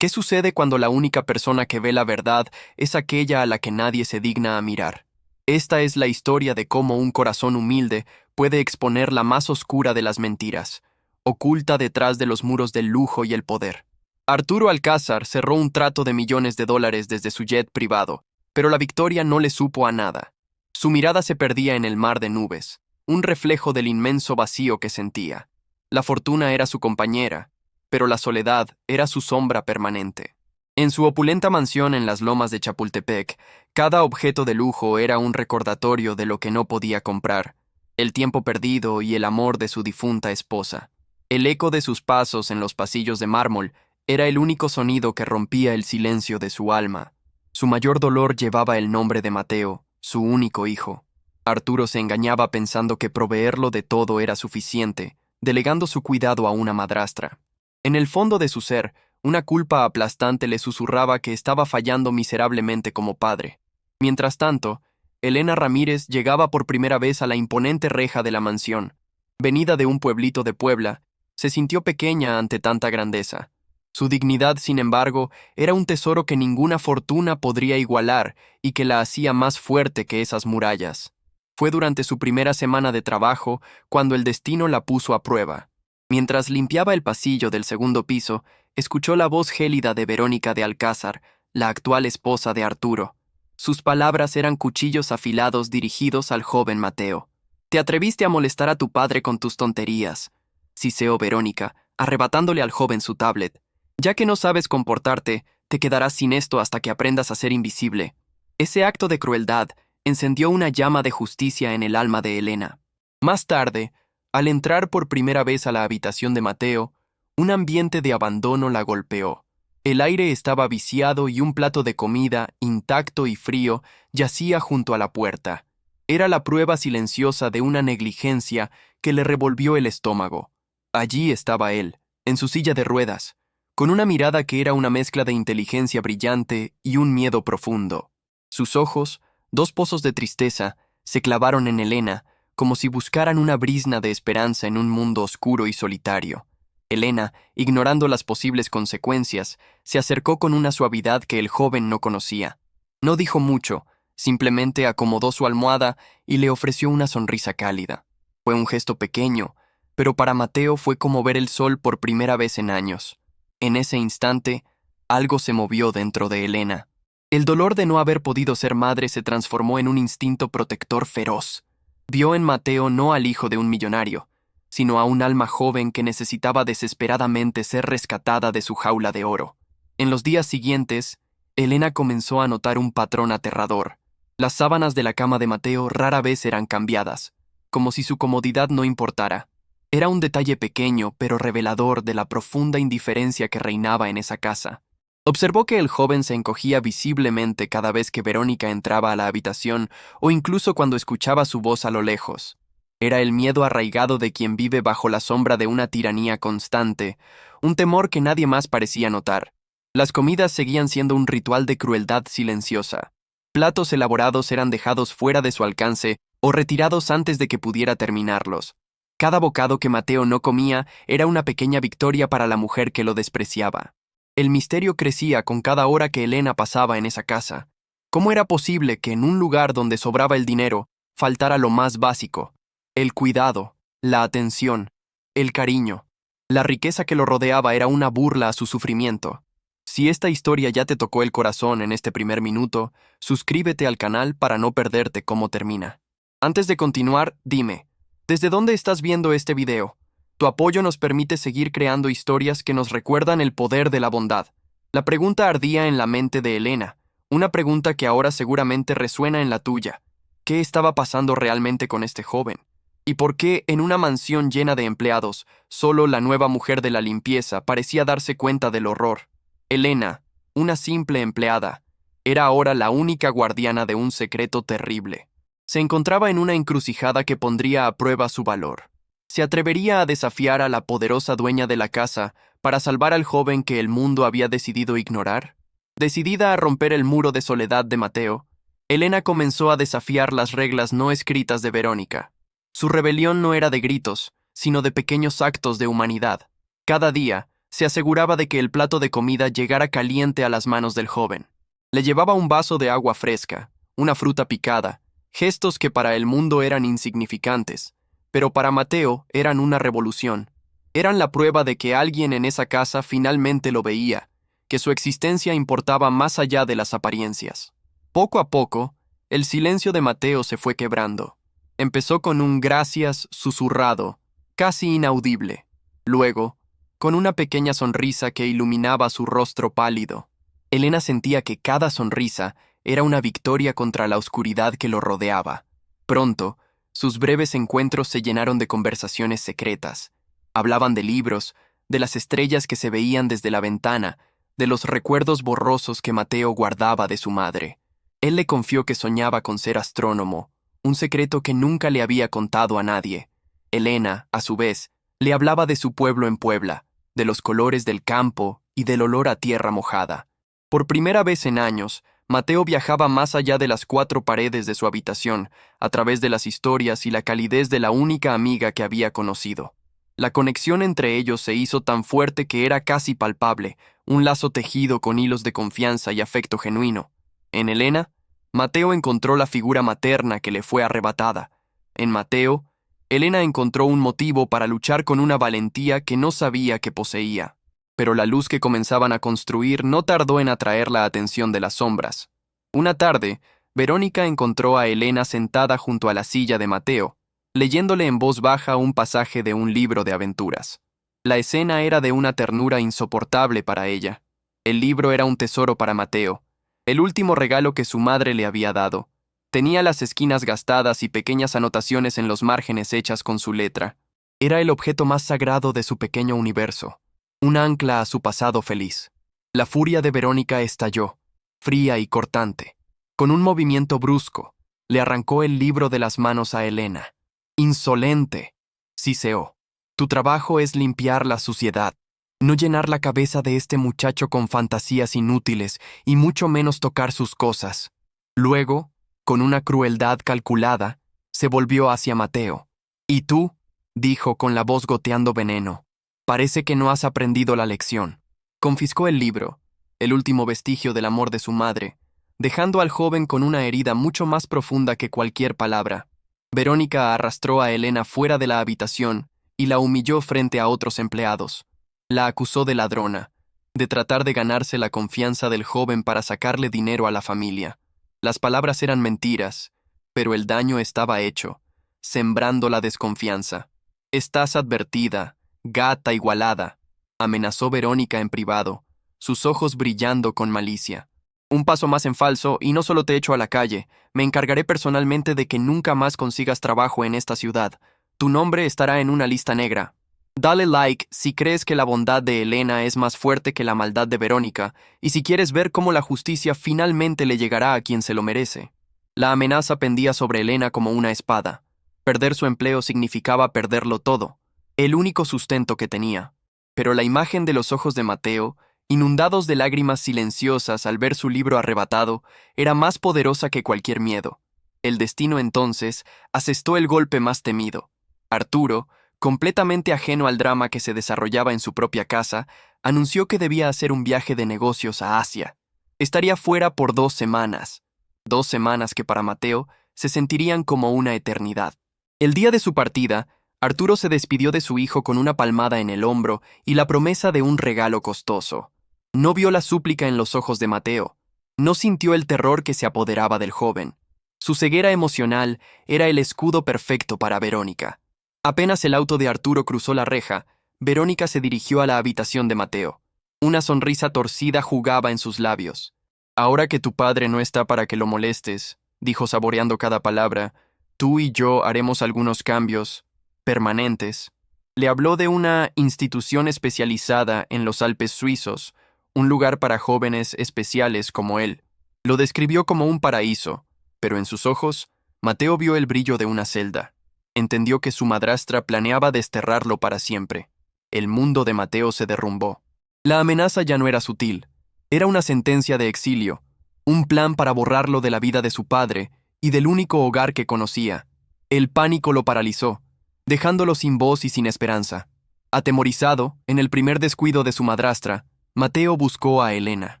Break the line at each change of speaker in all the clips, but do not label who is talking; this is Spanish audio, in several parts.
¿Qué sucede cuando la única persona que ve la verdad es aquella a la que nadie se digna a mirar? Esta es la historia de cómo un corazón humilde puede exponer la más oscura de las mentiras, oculta detrás de los muros del lujo y el poder. Arturo Alcázar cerró un trato de millones de dólares desde su jet privado, pero la victoria no le supo a nada. Su mirada se perdía en el mar de nubes, un reflejo del inmenso vacío que sentía. La fortuna era su compañera, pero la soledad era su sombra permanente. En su opulenta mansión en las lomas de Chapultepec, cada objeto de lujo era un recordatorio de lo que no podía comprar, el tiempo perdido y el amor de su difunta esposa. El eco de sus pasos en los pasillos de mármol era el único sonido que rompía el silencio de su alma. Su mayor dolor llevaba el nombre de Mateo, su único hijo. Arturo se engañaba pensando que proveerlo de todo era suficiente, delegando su cuidado a una madrastra. En el fondo de su ser, una culpa aplastante le susurraba que estaba fallando miserablemente como padre. Mientras tanto, Elena Ramírez llegaba por primera vez a la imponente reja de la mansión. Venida de un pueblito de Puebla, se sintió pequeña ante tanta grandeza. Su dignidad, sin embargo, era un tesoro que ninguna fortuna podría igualar y que la hacía más fuerte que esas murallas. Fue durante su primera semana de trabajo cuando el destino la puso a prueba. Mientras limpiaba el pasillo del segundo piso, escuchó la voz gélida de Verónica de Alcázar, la actual esposa de Arturo. Sus palabras eran cuchillos afilados dirigidos al joven Mateo. «Te atreviste a molestar a tu padre con tus tonterías», siseó Verónica, arrebatándole al joven su tablet. «Ya que no sabes comportarte, te quedarás sin esto hasta que aprendas a ser invisible». Ese acto de crueldad encendió una llama de justicia en el alma de Elena. Más tarde, al entrar por primera vez a la habitación de Mateo, un ambiente de abandono la golpeó. El aire estaba viciado y un plato de comida, intacto y frío, yacía junto a la puerta. Era la prueba silenciosa de una negligencia que le revolvió el estómago. Allí estaba él, en su silla de ruedas, con una mirada que era una mezcla de inteligencia brillante y un miedo profundo. Sus ojos, dos pozos de tristeza, se clavaron en Elena, como si buscaran una brizna de esperanza en un mundo oscuro y solitario. Elena, ignorando las posibles consecuencias, se acercó con una suavidad que el joven no conocía. No dijo mucho, simplemente acomodó su almohada y le ofreció una sonrisa cálida. Fue un gesto pequeño, pero para Mateo fue como ver el sol por primera vez en años. En ese instante, algo se movió dentro de Elena. El dolor de no haber podido ser madre se transformó en un instinto protector feroz. Vio en Mateo no al hijo de un millonario, sino a un alma joven que necesitaba desesperadamente ser rescatada de su jaula de oro. En los días siguientes, Elena comenzó a notar un patrón aterrador. Las sábanas de la cama de Mateo rara vez eran cambiadas, como si su comodidad no importara. Era un detalle pequeño, pero revelador de la profunda indiferencia que reinaba en esa casa. Observó que el joven se encogía visiblemente cada vez que Verónica entraba a la habitación o incluso cuando escuchaba su voz a lo lejos. Era el miedo arraigado de quien vive bajo la sombra de una tiranía constante, un temor que nadie más parecía notar. Las comidas seguían siendo un ritual de crueldad silenciosa. Platos elaborados eran dejados fuera de su alcance o retirados antes de que pudiera terminarlos. Cada bocado que Mateo no comía era una pequeña victoria para la mujer que lo despreciaba. El misterio crecía con cada hora que Elena pasaba en esa casa. ¿Cómo era posible que en un lugar donde sobraba el dinero faltara lo más básico? El cuidado, la atención, el cariño. La riqueza que lo rodeaba era una burla a su sufrimiento. Si esta historia ya te tocó el corazón en este primer minuto, suscríbete al canal para no perderte cómo termina. Antes de continuar, dime, ¿desde dónde estás viendo este video? Tu apoyo nos permite seguir creando historias que nos recuerdan el poder de la bondad. La pregunta ardía en la mente de Elena, una pregunta que ahora seguramente resuena en la tuya. ¿Qué estaba pasando realmente con este joven? ¿Y por qué en una mansión llena de empleados, solo la nueva mujer de la limpieza parecía darse cuenta del horror? Elena, una simple empleada, era ahora la única guardiana de un secreto terrible. Se encontraba en una encrucijada que pondría a prueba su valor. ¿Se atrevería a desafiar a la poderosa dueña de la casa para salvar al joven que el mundo había decidido ignorar? Decidida a romper el muro de soledad de Mateo, Elena comenzó a desafiar las reglas no escritas de Verónica. Su rebelión no era de gritos, sino de pequeños actos de humanidad. Cada día, se aseguraba de que el plato de comida llegara caliente a las manos del joven. Le llevaba un vaso de agua fresca, una fruta picada, gestos que para el mundo eran insignificantes, pero para Mateo eran una revolución. Eran la prueba de que alguien en esa casa finalmente lo veía, que su existencia importaba más allá de las apariencias. Poco a poco, el silencio de Mateo se fue quebrando. Empezó con un gracias susurrado, casi inaudible. Luego, con una pequeña sonrisa que iluminaba su rostro pálido. Elena sentía que cada sonrisa era una victoria contra la oscuridad que lo rodeaba. Pronto, sus breves encuentros se llenaron de conversaciones secretas. Hablaban de libros, de las estrellas que se veían desde la ventana, de los recuerdos borrosos que Mateo guardaba de su madre. Él le confió que soñaba con ser astrónomo, un secreto que nunca le había contado a nadie. Elena, a su vez, le hablaba de su pueblo en Puebla, de los colores del campo y del olor a tierra mojada. Por primera vez en años, Mateo viajaba más allá de las 4 paredes de su habitación, a través de las historias y la calidez de la única amiga que había conocido. La conexión entre ellos se hizo tan fuerte que era casi palpable, un lazo tejido con hilos de confianza y afecto genuino. En Elena, Mateo encontró la figura materna que le fue arrebatada. En Mateo, Elena encontró un motivo para luchar con una valentía que no sabía que poseía. Pero la luz que comenzaban a construir no tardó en atraer la atención de las sombras. Una tarde, Verónica encontró a Elena sentada junto a la silla de Mateo, leyéndole en voz baja un pasaje de un libro de aventuras. La escena era de una ternura insoportable para ella. El libro era un tesoro para Mateo, el último regalo que su madre le había dado. Tenía las esquinas gastadas y pequeñas anotaciones en los márgenes hechas con su letra. Era el objeto más sagrado de su pequeño universo, un ancla a su pasado feliz. La furia de Verónica estalló, fría y cortante. Con un movimiento brusco, le arrancó el libro de las manos a Elena. «Insolente», siseó. «Tu trabajo es limpiar la suciedad, no llenar la cabeza de este muchacho con fantasías inútiles y mucho menos tocar sus cosas». Luego, con una crueldad calculada, se volvió hacia Mateo. «¿Y tú?», dijo con la voz goteando veneno. «Parece que no has aprendido la lección». Confiscó el libro, el último vestigio del amor de su madre, dejando al joven con una herida mucho más profunda que cualquier palabra. Verónica arrastró a Elena fuera de la habitación y la humilló frente a otros empleados. La acusó de ladrona, de tratar de ganarse la confianza del joven para sacarle dinero a la familia. Las palabras eran mentiras, pero el daño estaba hecho, sembrando la desconfianza. «Estás advertida, gata igualada», amenazó Verónica en privado, sus ojos brillando con malicia. «Un paso más en falso y no solo te echo a la calle, me encargaré personalmente de que nunca más consigas trabajo en esta ciudad. Tu nombre estará en una lista negra». Dale like si crees que la bondad de Elena es más fuerte que la maldad de Verónica y si quieres ver cómo la justicia finalmente le llegará a quien se lo merece. La amenaza pendía sobre Elena como una espada. Perder su empleo significaba perderlo todo, el único sustento que tenía. Pero la imagen de los ojos de Mateo, inundados de lágrimas silenciosas al ver su libro arrebatado, era más poderosa que cualquier miedo. El destino entonces asestó el golpe más temido. Arturo, completamente ajeno al drama que se desarrollaba en su propia casa, anunció que debía hacer un viaje de negocios a Asia. Estaría fuera por 2 semanas. 2 semanas que para Mateo se sentirían como una eternidad. El día de su partida, Arturo se despidió de su hijo con una palmada en el hombro y la promesa de un regalo costoso. No vio la súplica en los ojos de Mateo. No sintió el terror que se apoderaba del joven. Su ceguera emocional era el escudo perfecto para Verónica. Apenas el auto de Arturo cruzó la reja, Verónica se dirigió a la habitación de Mateo. Una sonrisa torcida jugaba en sus labios. «Ahora que tu padre no está para que lo molestes», dijo saboreando cada palabra, «tú y yo haremos algunos cambios permanentes». Le habló de una institución especializada en los Alpes suizos, un lugar para jóvenes especiales como él. Lo describió como un paraíso, pero en sus ojos, Mateo vio el brillo de una celda. Entendió que su madrastra planeaba desterrarlo para siempre. El mundo de Mateo se derrumbó. La amenaza ya no era sutil. Era una sentencia de exilio, un plan para borrarlo de la vida de su padre y del único hogar que conocía. El pánico lo paralizó, dejándolo sin voz y sin esperanza. Atemorizado, en el primer descuido de su madrastra, Mateo buscó a Elena.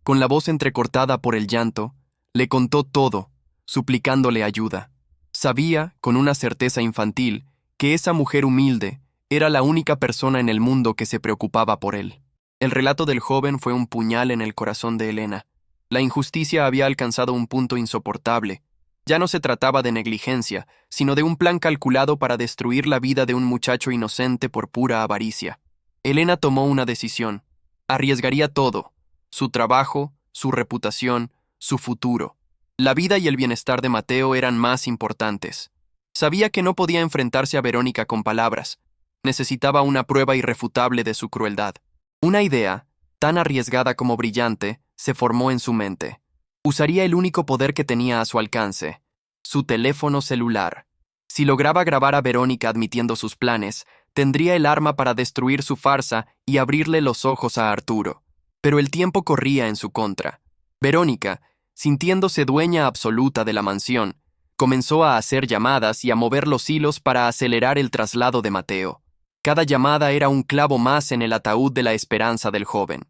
Con la voz entrecortada por el llanto, le contó todo, suplicándole ayuda. Sabía, con una certeza infantil, que esa mujer humilde era la única persona en el mundo que se preocupaba por él. El relato del joven fue un puñal en el corazón de Elena. La injusticia había alcanzado un punto insoportable. Ya no se trataba de negligencia, sino de un plan calculado para destruir la vida de un muchacho inocente por pura avaricia. Elena tomó una decisión. Arriesgaría todo: su trabajo, su reputación, su futuro. La vida y el bienestar de Mateo eran más importantes. Sabía que no podía enfrentarse a Verónica con palabras. Necesitaba una prueba irrefutable de su crueldad. Una idea, tan arriesgada como brillante, se formó en su mente. Usaría el único poder que tenía a su alcance: su teléfono celular. Si lograba grabar a Verónica admitiendo sus planes, tendría el arma para destruir su farsa y abrirle los ojos a Arturo. Pero el tiempo corría en su contra. Verónica, sintiéndose dueña absoluta de la mansión, comenzó a hacer llamadas y a mover los hilos para acelerar el traslado de Mateo. Cada llamada era un clavo más en el ataúd de la esperanza del joven.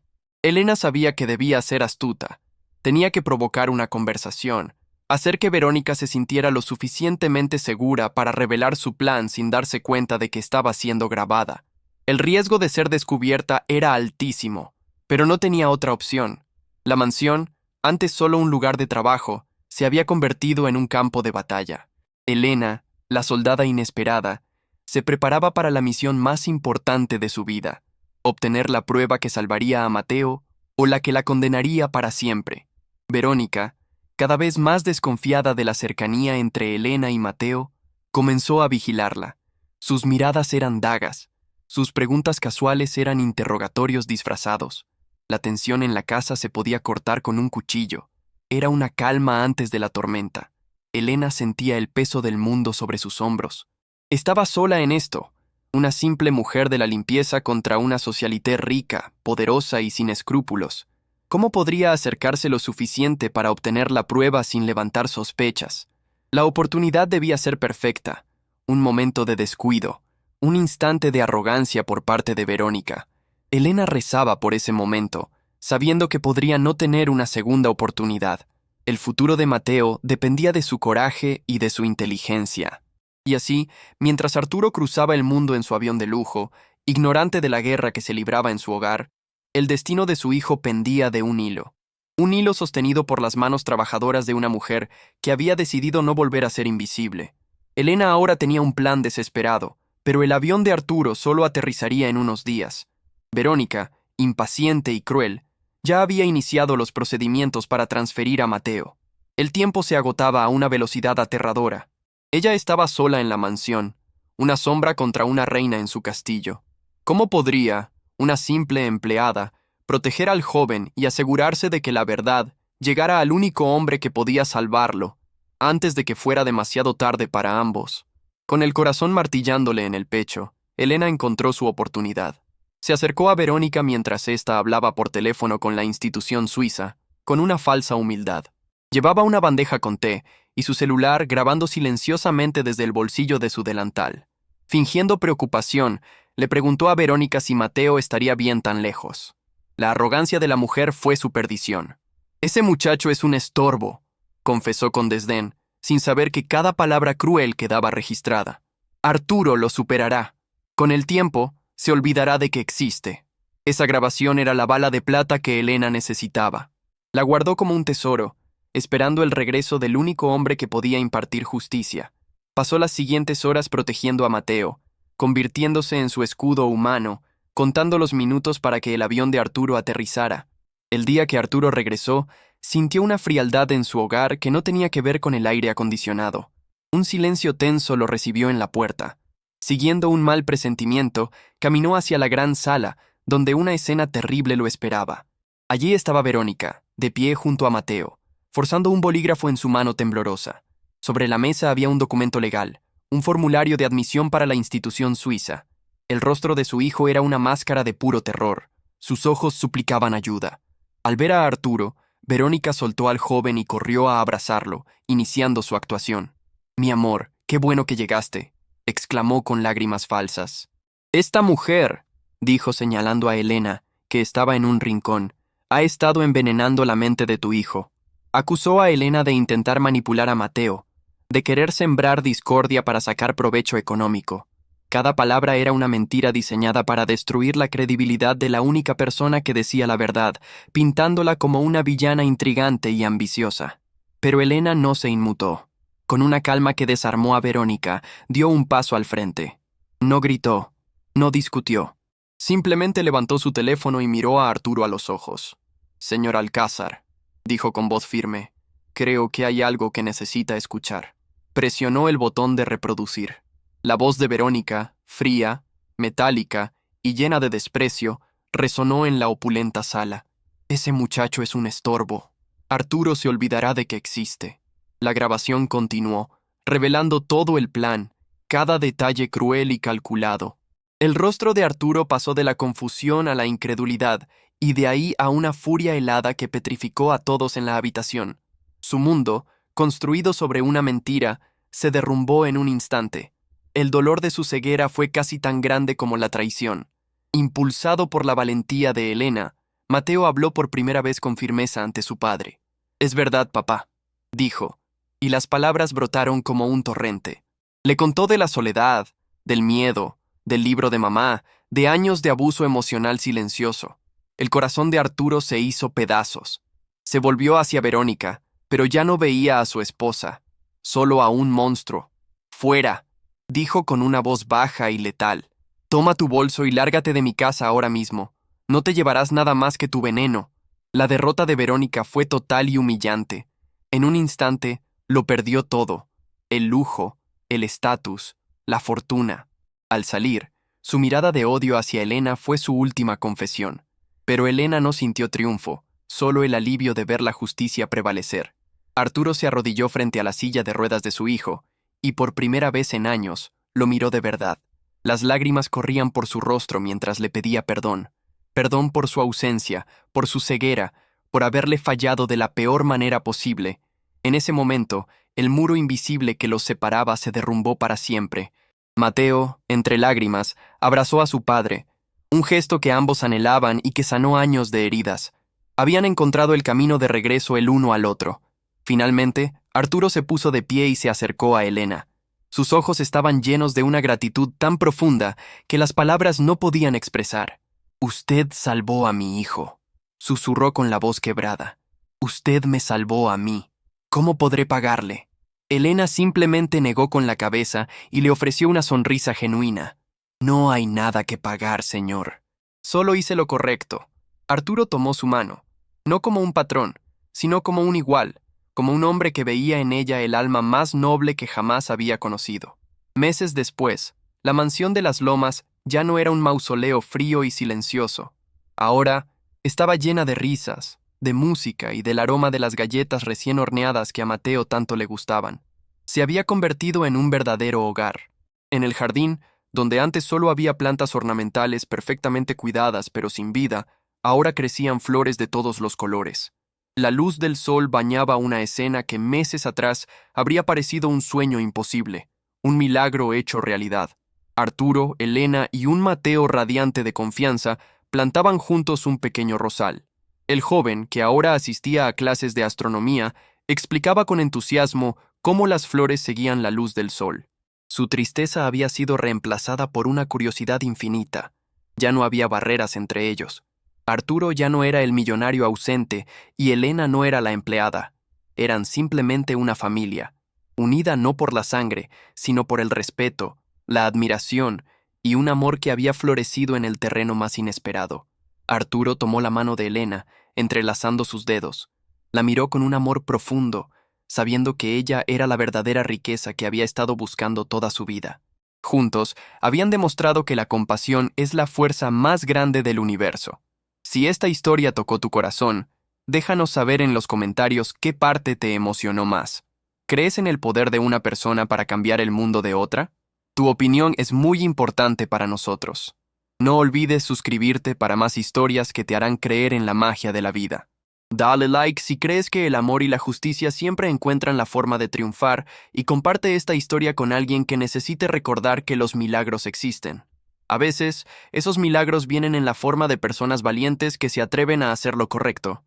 Elena sabía que debía ser astuta. Tenía que provocar una conversación, hacer que Verónica se sintiera lo suficientemente segura para revelar su plan sin darse cuenta de que estaba siendo grabada. El riesgo de ser descubierta era altísimo, pero no tenía otra opción. La mansión, antes solo un lugar de trabajo, se había convertido en un campo de batalla. Elena, la soldada inesperada, se preparaba para la misión más importante de su vida: obtener la prueba que salvaría a Mateo o la que la condenaría para siempre. Verónica, cada vez más desconfiada de la cercanía entre Elena y Mateo, comenzó a vigilarla. Sus miradas eran dagas, sus preguntas casuales eran interrogatorios disfrazados. La tensión en la casa se podía cortar con un cuchillo. Era una calma antes de la tormenta. Elena sentía el peso del mundo sobre sus hombros. Estaba sola en esto, una simple mujer de la limpieza contra una socialité rica, poderosa y sin escrúpulos. ¿Cómo podría acercarse lo suficiente para obtener la prueba sin levantar sospechas? La oportunidad debía ser perfecta. Un momento de descuido, un instante de arrogancia por parte de Verónica. Elena rezaba por ese momento, sabiendo que podría no tener una segunda oportunidad. El futuro de Mateo dependía de su coraje y de su inteligencia. Y así, mientras Arturo cruzaba el mundo en su avión de lujo, ignorante de la guerra que se libraba en su hogar, el destino de su hijo pendía de un hilo sostenido por las manos trabajadoras de una mujer que había decidido no volver a ser invisible. Elena ahora tenía un plan desesperado, pero el avión de Arturo solo aterrizaría en unos días. Verónica, impaciente y cruel, ya había iniciado los procedimientos para transferir a Mateo. El tiempo se agotaba a una velocidad aterradora. Ella estaba sola en la mansión, una sombra contra una reina en su castillo. ¿Cómo podría una simple empleada proteger al joven y asegurarse de que la verdad llegara al único hombre que podía salvarlo, antes de que fuera demasiado tarde para ambos? Con el corazón martillándole en el pecho, Elena encontró su oportunidad. Se acercó a Verónica mientras ésta hablaba por teléfono con la institución suiza, con una falsa humildad. Llevaba una bandeja con té y su celular grabando silenciosamente desde el bolsillo de su delantal. Fingiendo preocupación, le preguntó a Verónica si Mateo estaría bien tan lejos. La arrogancia de la mujer fue su perdición. «Ese muchacho es un estorbo», confesó con desdén, sin saber que cada palabra cruel quedaba registrada. «Arturo lo superará. Con el tiempo, se olvidará de que existe». Esa grabación era la bala de plata que Elena necesitaba. La guardó como un tesoro, esperando el regreso del único hombre que podía impartir justicia. Pasó las siguientes horas protegiendo a Mateo, convirtiéndose en su escudo humano, contando los minutos para que el avión de Arturo aterrizara. El día que Arturo regresó, sintió una frialdad en su hogar que no tenía que ver con el aire acondicionado. Un silencio tenso lo recibió en la puerta. Siguiendo un mal presentimiento, caminó hacia la gran sala, donde una escena terrible lo esperaba. Allí estaba Verónica, de pie junto a Mateo, forzando un bolígrafo en su mano temblorosa. Sobre la mesa había un documento legal, un formulario de admisión para la institución suiza. El rostro de su hijo era una máscara de puro terror. Sus ojos suplicaban ayuda. Al ver a Arturo, Verónica soltó al joven y corrió a abrazarlo, iniciando su actuación. «Mi amor, qué bueno que llegaste», exclamó con lágrimas falsas. Esta mujer, dijo señalando a Elena, que estaba en un rincón, ha estado envenenando la mente de tu hijo. Acusó a Elena de intentar manipular a Mateo, de querer sembrar discordia para sacar provecho económico. Cada palabra era una mentira diseñada para destruir la credibilidad de la única persona que decía la verdad, pintándola como una villana intrigante y ambiciosa. Pero Elena no se inmutó. Con una calma que desarmó a Verónica, dio un paso al frente. No gritó, no discutió. Simplemente levantó su teléfono y miró a Arturo a los ojos. «Señor Alcázar», dijo con voz firme, «creo que hay algo que necesita escuchar». Presionó el botón de reproducir. La voz de Verónica, fría, metálica y llena de desprecio, resonó en la opulenta sala. «Ese muchacho es un estorbo. Arturo se olvidará de que existe». La grabación continuó, revelando todo el plan, cada detalle cruel y calculado. El rostro de Arturo pasó de la confusión a la incredulidad, y de ahí a una furia helada que petrificó a todos en la habitación. Su mundo, construido sobre una mentira, se derrumbó en un instante. El dolor de su ceguera fue casi tan grande como la traición. Impulsado por la valentía de Elena, Mateo habló por primera vez con firmeza ante su padre. «Es verdad, papá», dijo, y las palabras brotaron como un torrente. Le contó de la soledad, del miedo, del libro de mamá, de años de abuso emocional silencioso. El corazón de Arturo se hizo pedazos. Se volvió hacia Verónica, pero ya no veía a su esposa, solo a un monstruo. «Fuera», dijo con una voz baja y letal. «Toma tu bolso y lárgate de mi casa ahora mismo. No te llevarás nada más que tu veneno». La derrota de Verónica fue total y humillante. En un instante, lo perdió todo: el lujo, el estatus, la fortuna. Al salir, su mirada de odio hacia Elena fue su última confesión. Pero Elena no sintió triunfo, solo el alivio de ver la justicia prevalecer. Arturo se arrodilló frente a la silla de ruedas de su hijo, y por primera vez en años, lo miró de verdad. Las lágrimas corrían por su rostro mientras le pedía perdón. Perdón por su ausencia, por su ceguera, por haberle fallado de la peor manera posible. En ese momento, el muro invisible que los separaba se derrumbó para siempre. Mateo, entre lágrimas, abrazó a su padre, un gesto que ambos anhelaban y que sanó años de heridas. Habían encontrado el camino de regreso el uno al otro. Finalmente, Arturo se puso de pie y se acercó a Elena. Sus ojos estaban llenos de una gratitud tan profunda que las palabras no podían expresar. «Usted salvó a mi hijo», susurró con la voz quebrada. «Usted me salvó a mí. ¿Cómo podré pagarle?» Elena simplemente negó con la cabeza y le ofreció una sonrisa genuina. «No hay nada que pagar, señor. Solo hice lo correcto». Arturo tomó su mano, no como un patrón, sino como un igual, como un hombre que veía en ella el alma más noble que jamás había conocido. Meses después, la mansión de las Lomas ya no era un mausoleo frío y silencioso. Ahora estaba llena de risas, de música y del aroma de las galletas recién horneadas que a Mateo tanto le gustaban. Se había convertido en un verdadero hogar. En el jardín, donde antes solo había plantas ornamentales perfectamente cuidadas pero sin vida, ahora crecían flores de todos los colores. La luz del sol bañaba una escena que meses atrás habría parecido un sueño imposible, un milagro hecho realidad. Arturo, Elena y un Mateo radiante de confianza plantaban juntos un pequeño rosal. El joven, que ahora asistía a clases de astronomía, explicaba con entusiasmo cómo las flores seguían la luz del sol. Su tristeza había sido reemplazada por una curiosidad infinita. Ya no había barreras entre ellos. Arturo ya no era el millonario ausente y Elena no era la empleada. Eran simplemente una familia, unida no por la sangre, sino por el respeto, la admiración y un amor que había florecido en el terreno más inesperado. Arturo tomó la mano de Elena, entrelazando sus dedos. La miró con un amor profundo, sabiendo que ella era la verdadera riqueza que había estado buscando toda su vida. Juntos, habían demostrado que la compasión es la fuerza más grande del universo. Si esta historia tocó tu corazón, déjanos saber en los comentarios qué parte te emocionó más. ¿Crees en el poder de una persona para cambiar el mundo de otra? Tu opinión es muy importante para nosotros. No olvides suscribirte para más historias que te harán creer en la magia de la vida. Dale like si crees que el amor y la justicia siempre encuentran la forma de triunfar y comparte esta historia con alguien que necesite recordar que los milagros existen. A veces, esos milagros vienen en la forma de personas valientes que se atreven a hacer lo correcto.